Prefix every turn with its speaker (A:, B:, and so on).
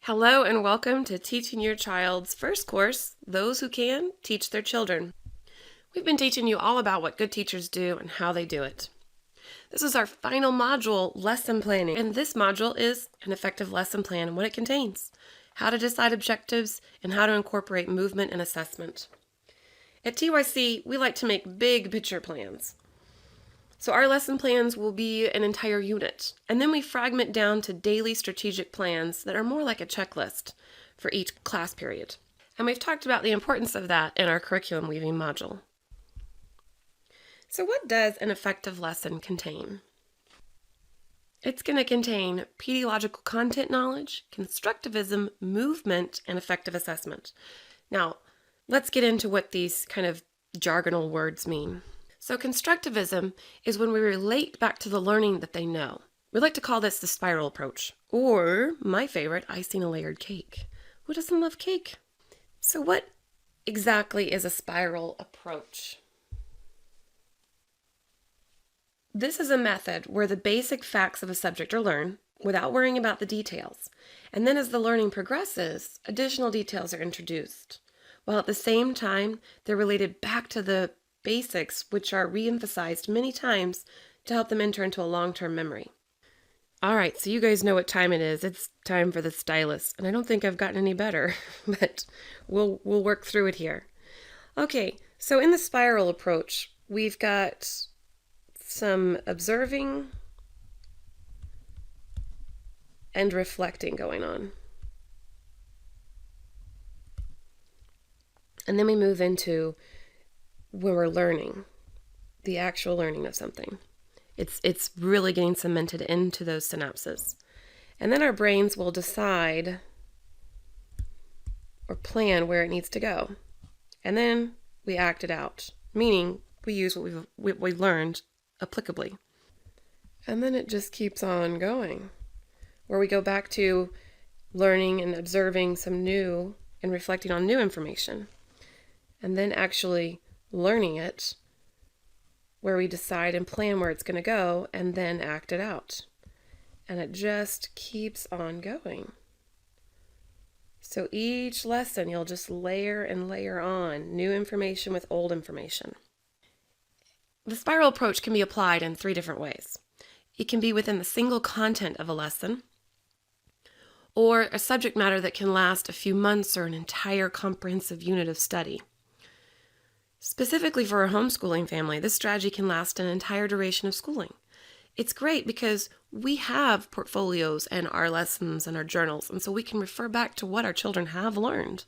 A: Hello and welcome to Teaching Your Child's first course, Those Who Can Teach Their Children. We've been teaching you all about what good teachers do and how they do it. This is our final module, Lesson Planning, and this module is an effective lesson plan and what it contains, how to decide objectives, and how to incorporate movement and assessment. At TYC, we like to make big picture plans. So our lesson plans will be an entire unit, and then we fragment down to daily strategic plans that are more like a checklist for each class period. And we've talked about the importance of that in our curriculum weaving module. So what does an effective lesson contain? It's going to contain pediological content knowledge, constructivism, movement, and effective assessment. Now, let's get into what these kind of jargonal words mean. So constructivism is when we relate back to the learning that they know. We like to call this the spiral approach, or my favorite, icing a layered cake. Who doesn't love cake? So what exactly is a spiral approach? This is a method where the basic facts of a subject are learned without worrying about the details. And then as the learning progresses, additional details are introduced, while at the same time, they're related back to the basics, which are re-emphasized many times to help them enter into a long-term memory. All right, so you guys know what time it is. It's time for the stylus, and I don't think I've gotten any better, but we'll work through it here. Okay, so in the spiral approach, we've got some observing and reflecting going on. And then we move into when we're learning, the actual learning of something. It's really getting cemented into those synapses. And then our brains will decide or plan where it needs to go. And then we act it out, meaning we use what we've learned applicably. And then it just keeps on going, where we go back to learning and observing some new and reflecting on new information. And then actually learning it, where we decide and plan where it's going to go and then act it out. And it just keeps on going. So each lesson you'll just layer and layer on new information with old information. The spiral approach can be applied in 3 different ways. It can be within the single content of a lesson, or a subject matter that can last a few months or an entire comprehensive unit of study. Specifically for a homeschooling family, this strategy can last an entire duration of schooling. It's great because we have portfolios and our lessons and our journals, and so we can refer back to what our children have learned.